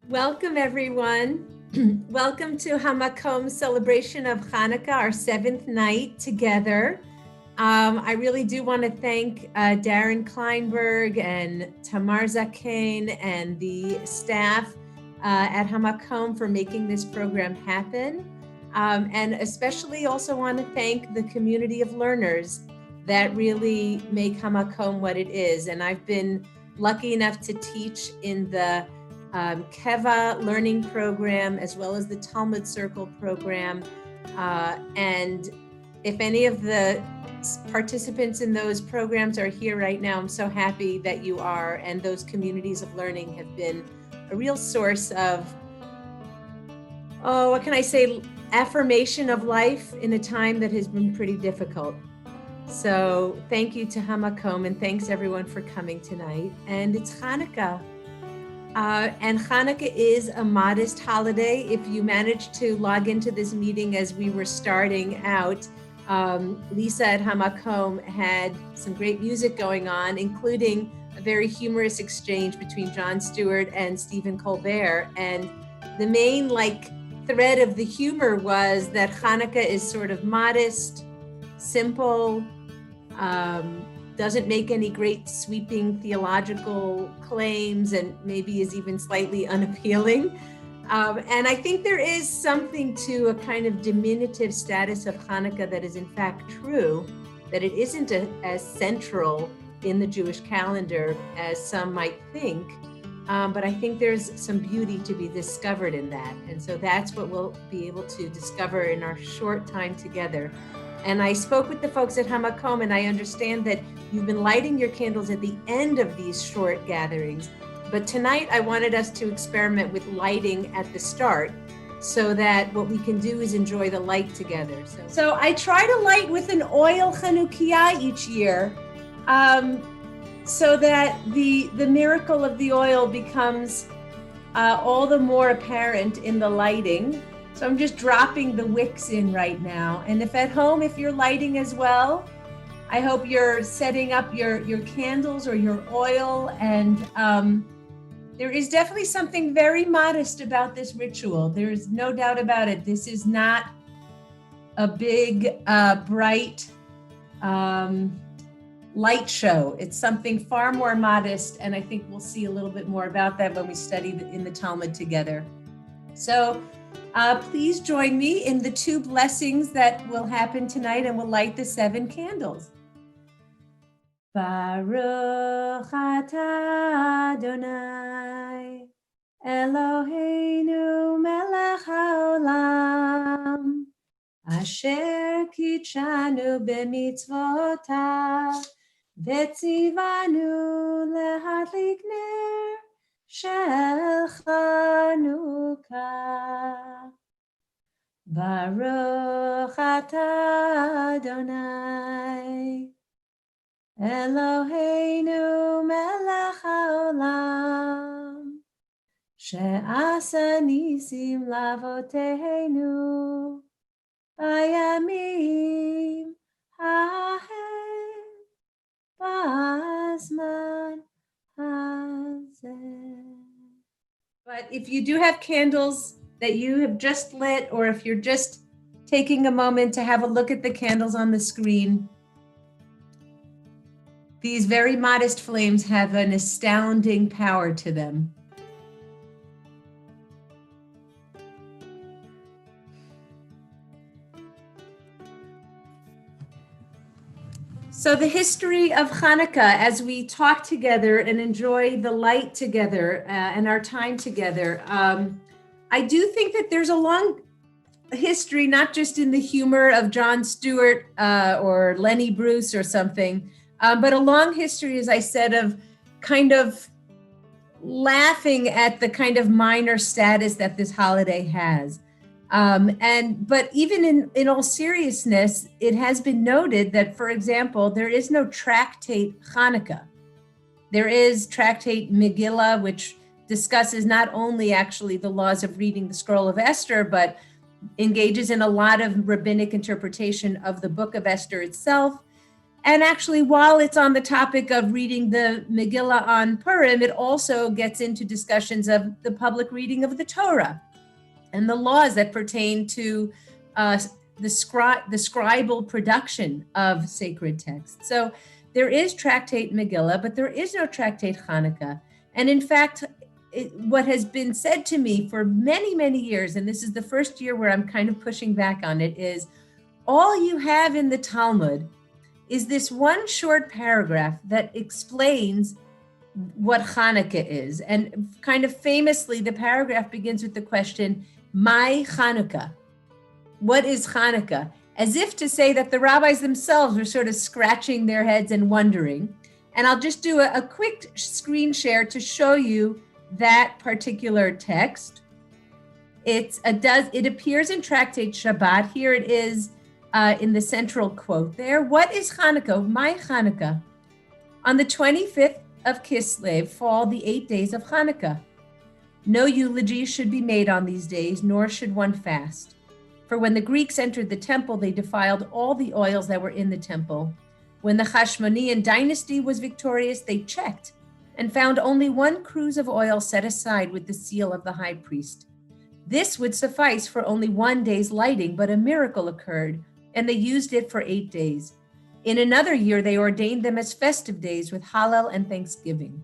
Welcome, everyone. Welcome to Hamakom's celebration of Hanukkah, our seventh night together. I really do want to thank Darren Kleinberg and Tamar Zakein and the staff at Hamakom for making this program happen. And especially also want to thank the community of learners that really make Hamakom what it is. And I've been lucky enough to teach in the Keva learning program, as well as the Talmud Circle program. And if any of the participants in those programs are here right now, I'm so happy that you are. And those communities of learning have been a real source of, what can I say, affirmation of life in a time that has been pretty difficult. So thank you to Hamakom, and thanks everyone for coming tonight. And it's Hanukkah. And Hanukkah is a modest holiday. If you managed to log into this meeting as we were starting out, Lisa at Hamakom had some great music going on, including a very humorous exchange between Jon Stewart and Stephen Colbert. And the main thread of the humor was that Hanukkah is sort of modest, simple, doesn't make any great sweeping theological claims, and maybe is even slightly unappealing. And I think there is something to a kind of diminutive status of Hanukkah that is in fact true, that it isn't as central in the Jewish calendar as some might think. But I think there's some beauty to be discovered in that. And so that's what we'll be able to discover in our short time together. And I spoke with the folks at Hamakom, and I understand that you've been lighting your candles at the end of these short gatherings. But tonight I wanted us to experiment with lighting at the start, so that what we can do is enjoy the light together. So I try to light with an oil Chanukiah each year, so that the miracle of the oil becomes all the more apparent in the lighting. So I'm just dropping the wicks in right now. And if at home, if you're lighting as well, I hope you're setting up your candles or your oil. And there is definitely something very modest about this ritual. There is no doubt about it. This is not a big, bright light show. It's something far more modest. And I think we'll see a little bit more about that when we study in the Talmud together. So please join me in the two blessings that will happen tonight, and we'll light the 7 candles. Baruch atah Adonai Eloheinu melech haolam asher kitshanu b'mitzvotav v'tzivanu lehadlik ner shel Hanukkah. Baruch atah Adonai Eloheinu melech haolam she'asa nisim lavoteinu bayamim hahem ba'azman hazeh. But if you do have candles that you have just lit, or if you're just taking a moment to have a look at the candles on the screen, these very modest flames have an astounding power to them. So the history of Hanukkah, as we talk together and enjoy the light together and our time together, I do think that there's a long history, not just in the humor of Jon Stewart or Lenny Bruce or something, but a long history, as I said, of kind of laughing at the kind of minor status that this holiday has. But even in all seriousness, it has been noted that, for example, there is no tractate Hanukkah. There is tractate Megillah, which discusses not only actually the laws of reading the scroll of Esther, but engages in a lot of rabbinic interpretation of the book of Esther itself. And actually, while it's on the topic of reading the Megillah on Purim, it also gets into discussions of the public reading of the Torah and the laws that pertain to the scribal production of sacred texts. So there is Tractate Megillah, but there is no Tractate Hanukkah. And in fact, what has been said to me for many, many years, and this is the first year where I'm kind of pushing back on it, is all you have in the Talmud is this one short paragraph that explains what Hanukkah is. And kind of famously, the paragraph begins with the question, "My Hanukkah?" What is Hanukkah? As if to say that the rabbis themselves were sort of scratching their heads and wondering. And I'll just do a quick screen share to show you that particular text. It appears in Tractate Shabbat. Here it is in the central quote there. What is Hanukkah? My Hanukkah. On the 25th of Kislev fall the 8 days of Hanukkah. No eulogy should be made on these days, nor should one fast. For when the Greeks entered the temple, they defiled all the oils that were in the temple. When the Hashmonean dynasty was victorious, they checked and found only one cruse of oil set aside with the seal of the high priest. This would suffice for only 1 day's lighting, but a miracle occurred, and they used it for 8 days. In another year, they ordained them as festive days with Hallel and Thanksgiving.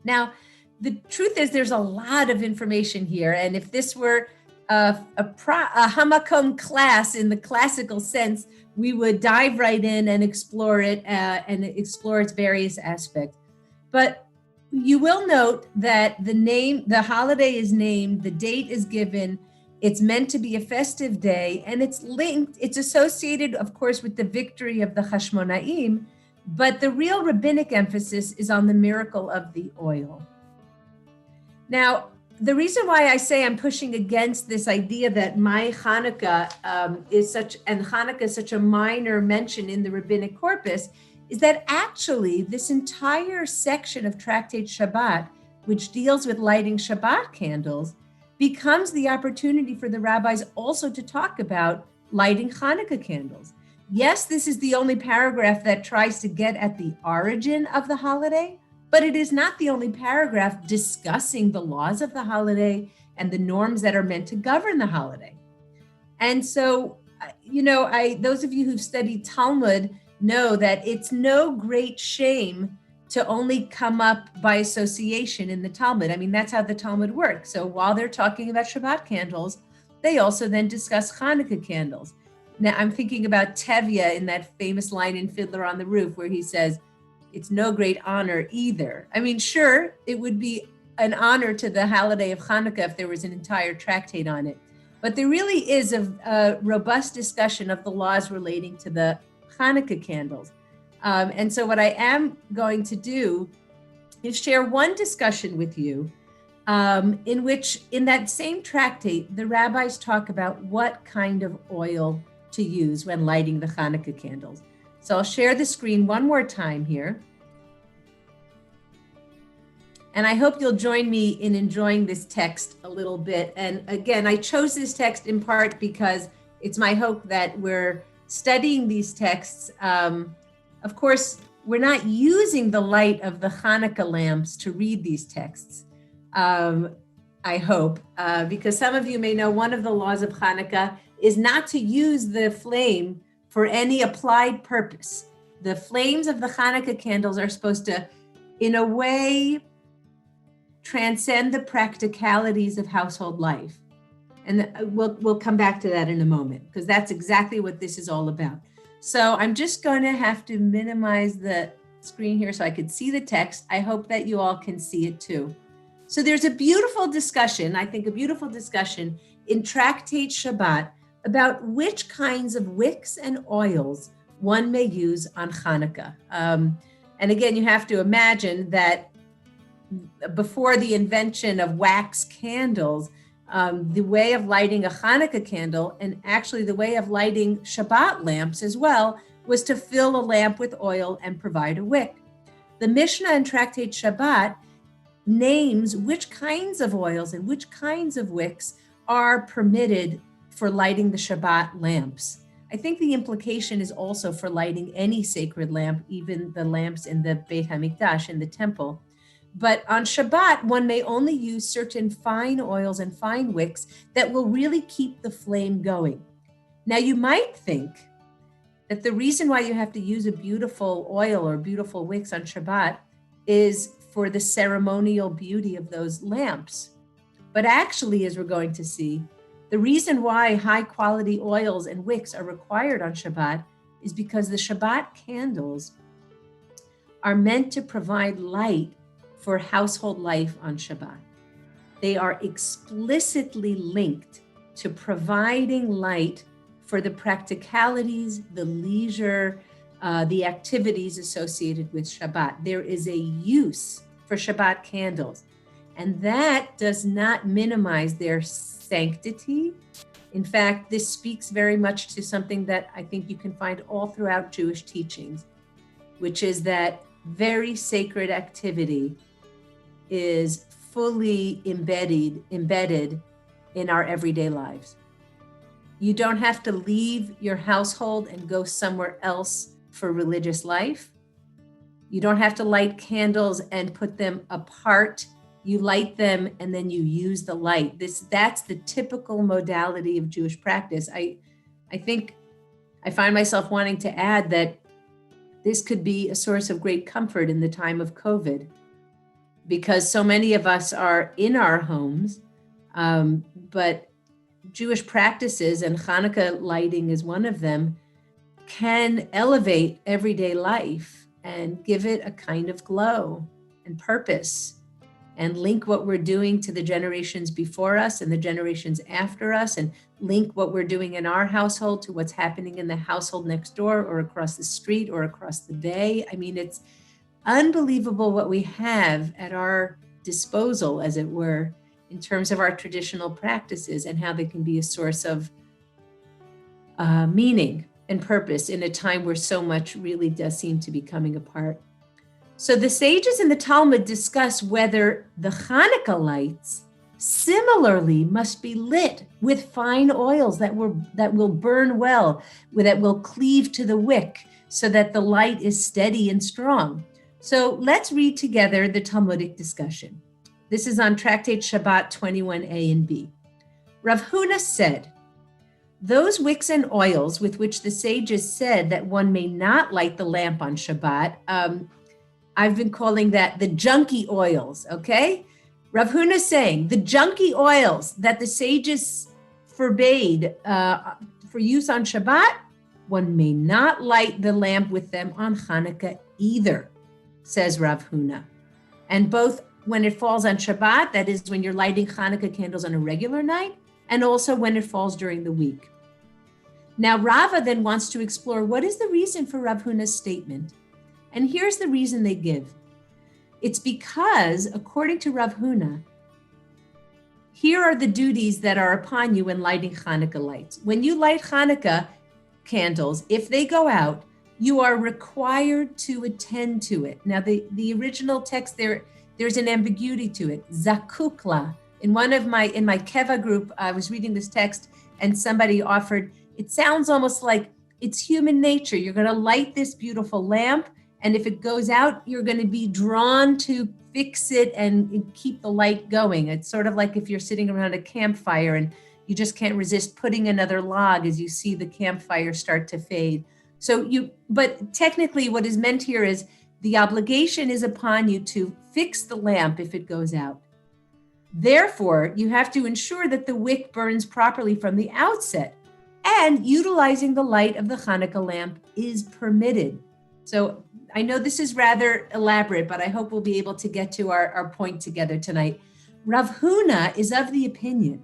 Now, the truth is there's a lot of information here, and if this were a Hamakom class in the classical sense, we would dive right in and explore it and explore its various aspects. But you will note that the holiday is named, the date is given, it's meant to be a festive day, and it's associated, of course, with the victory of the Hashmonaim, but the real rabbinic emphasis is on the miracle of the oil. Now, the reason why I say I'm pushing against this idea that my Hanukkah is such a minor mention in the rabbinic corpus is that actually this entire section of Tractate Shabbat, which deals with lighting Shabbat candles, becomes the opportunity for the rabbis also to talk about lighting Hanukkah candles. Yes, this is the only paragraph that tries to get at the origin of the holiday, but it is not the only paragraph discussing the laws of the holiday and the norms that are meant to govern the holiday. And so, those of you who've studied Talmud know that it's no great shame to only come up by association in the Talmud. I mean, that's how the Talmud works. So while they're talking about Shabbat candles, they also then discuss Hanukkah candles. Now, I'm thinking about Tevye in that famous line in Fiddler on the Roof where he says, "It's no great honor either." I mean, sure, it would be an honor to the holiday of Hanukkah if there was an entire tractate on it. But there really is a robust discussion of the laws relating to the Hanukkah candles. And so what I am going to do is share one discussion with you in which, in that same tractate, the rabbis talk about what kind of oil to use when lighting the Hanukkah candles. So I'll share the screen one more time here. And I hope you'll join me in enjoying this text a little bit. And again, I chose this text in part because it's my hope that we're studying these texts. Of course, we're not using the light of the Hanukkah lamps to read these texts, I hope, because some of you may know one of the laws of Hanukkah is not to use the flame for any applied purpose. The flames of the Hanukkah candles are supposed to, in a way, transcend the practicalities of household life. And we'll come back to that in a moment, because that's exactly what this is all about. So I'm just going to have to minimize the screen here so I could see the text. I hope that you all can see it too. So there's a beautiful discussion, I think a beautiful discussion in Tractate Shabbat about which kinds of wicks and oils one may use on Hanukkah. And again, you have to imagine that before the invention of wax candles, the way of lighting a Hanukkah candle, and actually the way of lighting Shabbat lamps as well, was to fill a lamp with oil and provide a wick. The Mishnah in Tractate Shabbat names which kinds of oils and which kinds of wicks are permitted for lighting the Shabbat lamps. I think the implication is also for lighting any sacred lamp, even the lamps in the Beit HaMikdash, in the temple. But on Shabbat, one may only use certain fine oils and fine wicks that will really keep the flame going. Now, you might think that the reason why you have to use a beautiful oil or beautiful wicks on Shabbat is for the ceremonial beauty of those lamps. But actually, as we're going to see, the reason why high quality oils and wicks are required on Shabbat is because the Shabbat candles are meant to provide light for household life on Shabbat. They are explicitly linked to providing light for the practicalities, the leisure, the activities associated with Shabbat. There is a use for Shabbat candles, and that does not minimize their sanctity. In fact, this speaks very much to something that I think you can find all throughout Jewish teachings, which is that very sacred activity is fully embedded in our everyday lives. You don't have to leave your household and go somewhere else for religious life. You don't have to light candles and put them apart. You light them and then you use the light. That's the typical modality of Jewish practice. I think I find myself wanting to add that this could be a source of great comfort in the time of COVID, because so many of us are in our homes, but Jewish practices, and Hanukkah lighting is one of them, can elevate everyday life and give it a kind of glow and purpose, and link what we're doing to the generations before us and the generations after us, and link what we're doing in our household to what's happening in the household next door or across the street or across the bay. I mean, it's unbelievable what we have at our disposal, as it were, in terms of our traditional practices and how they can be a source of meaning and purpose in a time where so much really does seem to be coming apart. So the sages in the Talmud discuss whether the Hanukkah lights similarly must be lit with fine oils that will burn well, that will cleave to the wick so that the light is steady and strong. So let's read together the Talmudic discussion. This is on Tractate Shabbat 21a and b. Rav Huna said, those wicks and oils with which the sages said that one may not light the lamp on Shabbat, I've been calling that the junky oils, okay? Rav Huna saying the junky oils that the sages forbade for use on Shabbat, one may not light the lamp with them on Hanukkah either, says Rav Huna. And both when it falls on Shabbat, that is when you're lighting Hanukkah candles on a regular night, and also when it falls during the week. Now, Rava then wants to explore what is the reason for Rav Huna's statement. And here's the reason they give. It's because, according to Rav Huna, here are the duties that are upon you when lighting Hanukkah lights. When you light Hanukkah candles, if they go out, you are required to attend to it. Now, the original text there's an ambiguity to it. Zakukla. In my Keva group, I was reading this text and somebody offered, it sounds almost like it's human nature. You're going to light this beautiful lamp, and if it goes out, you're going to be drawn to fix it and keep the light going. It's sort of like if you're sitting around a campfire and you just can't resist putting another log as you see the campfire start to fade. But technically what is meant here is the obligation is upon you to fix the lamp if it goes out. Therefore, you have to ensure that the wick burns properly from the outset, and utilizing the light of the Hanukkah lamp is permitted. So I know this is rather elaborate, but I hope we'll be able to get to our point together tonight. Rav Huna is of the opinion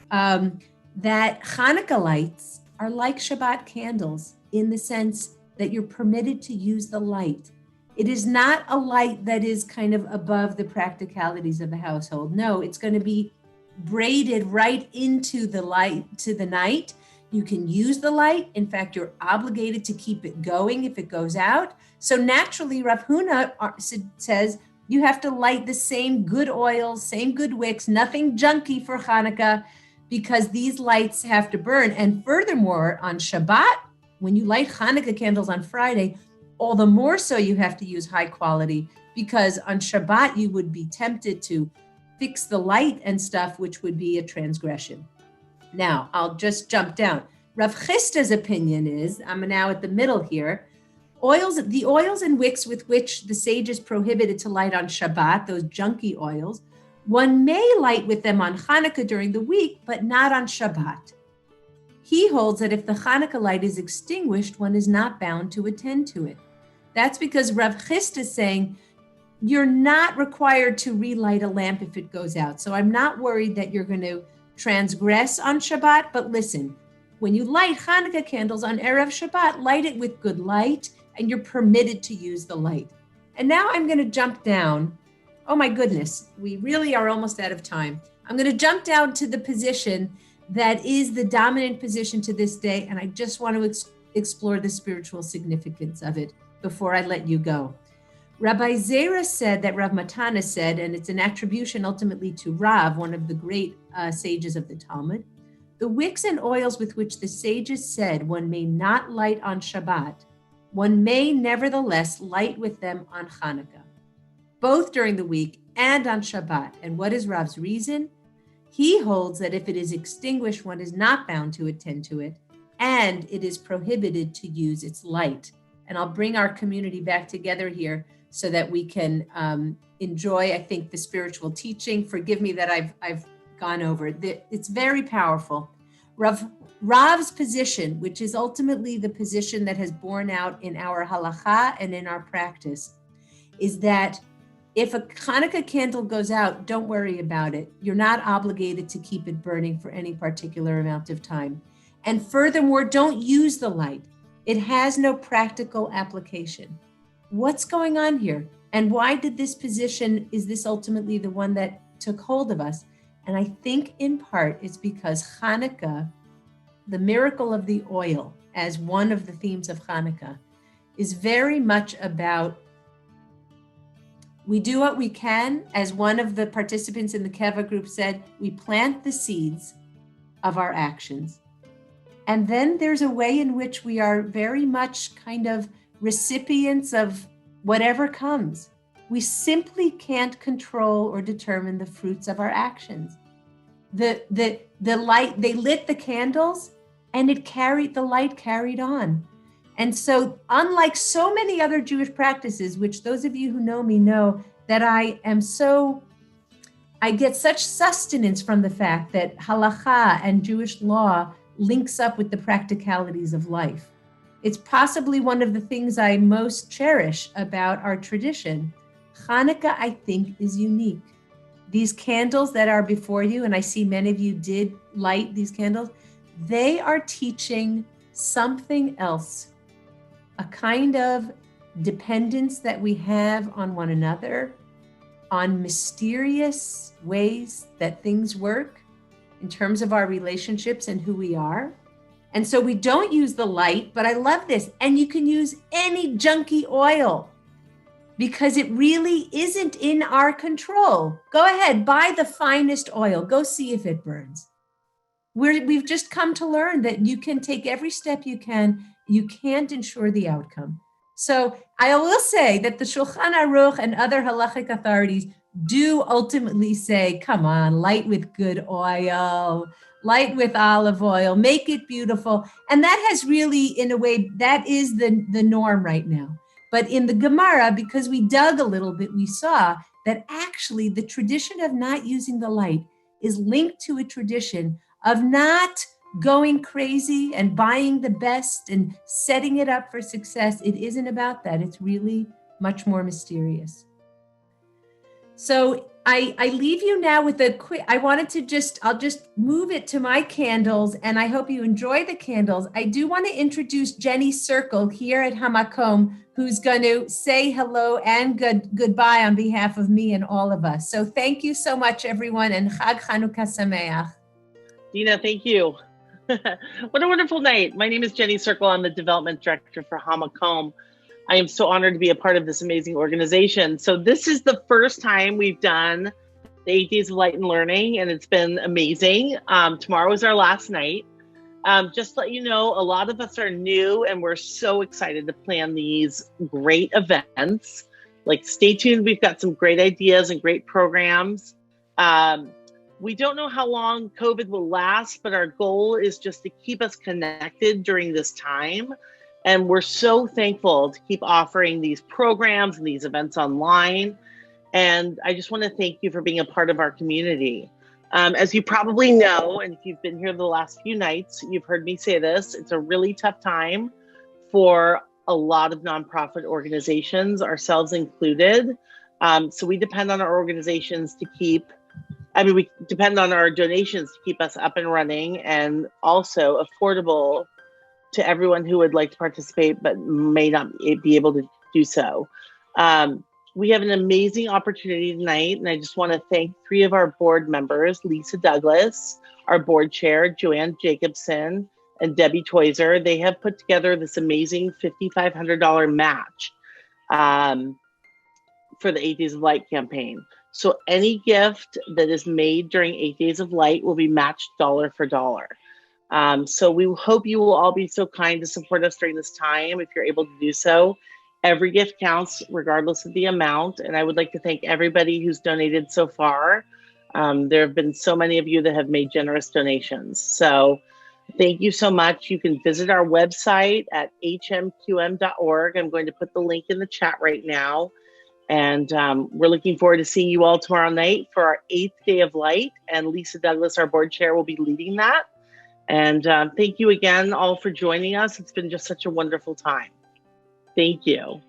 that Hanukkah lights are like Shabbat candles in the sense that you're permitted to use the light. It is not a light that is kind of above the practicalities of the household. No, it's going to be braided right into the light, to the night. You can use the light. In fact, you're obligated to keep it going if it goes out. So naturally, Rav Huna says you have to light the same good oils, same good wicks, nothing junky for Hanukkah. because these lights have to burn. And furthermore, on Shabbat, when you light Hanukkah candles on Friday, all the more so you have to use high quality, because on Shabbat you would be tempted to fix the light and stuff, which would be a transgression. Now, I'll just jump down. Rav Chisda's opinion is, I'm now at the middle here, the oils and wicks with which the sages prohibited to light on Shabbat, those junky oils, one may light with them on Hanukkah during the week, but not on Shabbat. He holds that if the Hanukkah light is extinguished, one is not bound to attend to it. That's because Rav Chisda is saying you're not required to relight a lamp if it goes out. So I'm not worried that you're going to transgress on Shabbat, but listen, when you light Hanukkah candles on Erev Shabbat, light it with good light, and you're permitted to use the light. And now I'm going to jump down. Oh my goodness, we really are almost out of time. I'm going to jump down to the position that is the dominant position to this day, and I just want to explore the spiritual significance of it before I let you go. Rabbi Zera said that Rav Matana said, and it's an attribution ultimately to Rav, one of the great sages of the Talmud, the wicks and oils with which the sages said one may not light on Shabbat, one may nevertheless light with them on Hanukkah, both during the week and on Shabbat. And what is Rav's reason? He holds that if it is extinguished, one is not bound to attend to it, and it is prohibited to use its light. And I'll bring our community back together here so that we can enjoy, I think, the spiritual teaching. Forgive me that I've gone over it. It's very powerful. Rav's position, which is ultimately the position that has borne out in our halakha and in our practice, is that if a Hanukkah candle goes out, don't worry about it. You're not obligated to keep it burning for any particular amount of time. And furthermore, don't use the light. It has no practical application. What's going on here? And why did this position, is this ultimately the one that took hold of us? And I think in part it's because Hanukkah, the miracle of the oil, as one of the themes of Hanukkah, is very much about we do what we can. As one of the participants in the Keva group said, we plant the seeds of our actions. And then there's a way in which we are very much kind of recipients of whatever comes. We simply can't control or determine the fruits of our actions. The light, they lit the candles and the light carried on. And so unlike so many other Jewish practices, which those of you who know me know that I get such sustenance from the fact that halakha and Jewish law links up with the practicalities of life. It's possibly one of the things I most cherish about our tradition. Hanukkah, I think, is unique. These candles that are before you, and I see many of you did light these candles, they are teaching something else, a kind of dependence that we have on one another, on mysterious ways that things work in terms of our relationships and who we are. And so we don't use the light, but I love this. And you can use any junky oil because it really isn't in our control. Go ahead, buy the finest oil. Go see if it burns. We've just come to learn that you can take every step you can. You can't ensure the outcome. So I will say that the Shulchan Aruch and other halachic authorities do ultimately say, come on, light with good oil, light with olive oil, make it beautiful. And that has really, in a way, that is the norm right now. But in the Gemara, because we dug a little bit, we saw that actually the tradition of not using the light is linked to a tradition of not going crazy and buying the best and setting it up for success. It isn't about that. It's really much more mysterious. So I leave you now with a quick, I'll just move it to my candles, and I hope you enjoy the candles. I do want to introduce Jenny Circle here at Hamakom, who's going to say hello and goodbye on behalf of me and all of us. So thank you so much, everyone, and Chag Hanukkah Sameach. Deena, thank you. What a wonderful night. My name is Jenny Circle. I'm the development director for Hamakom. I am so honored to be a part of this amazing organization. So this is the first time we've done the 8 Days of Light and Learning, and it's been amazing. Tomorrow is our last night. Just to let you know, a lot of us are new and we're so excited to plan these great events. Like, stay tuned. We've got some great ideas and great programs. We don't know how long COVID will last, but our goal is just to keep us connected during this time. And we're so thankful to keep offering these programs and these events online. And I just want to thank you for being a part of our community. As you probably know, and if you've been here the last few nights, you've heard me say this, it's a really tough time for a lot of nonprofit organizations, ourselves included. So we depend on our organizations to we depend on our donations to keep us up and running, and also affordable to everyone who would like to participate but may not be able to do so. We have an amazing opportunity tonight, and I just want to thank 3 of our board members, Lisa Douglas, our board chair, Joanne Jacobson, and Debbie Toiser. They have put together this amazing $5,500 match for the 8 Days of Light campaign. So any gift that is made during 8 Days of Light will be matched dollar for dollar. So we hope you will all be so kind to support us during this time if you're able to do so. Every gift counts regardless of the amount. And I would like to thank everybody who's donated so far. There have been so many of you that have made generous donations. So thank you so much. You can visit our website at hmqm.org. I'm going to put the link in the chat right now. And we're looking forward to seeing you all tomorrow night for our 8th Day of Light. And Lisa Douglas, our board chair, will be leading that. And thank you again all for joining us. It's been just such a wonderful time. Thank you.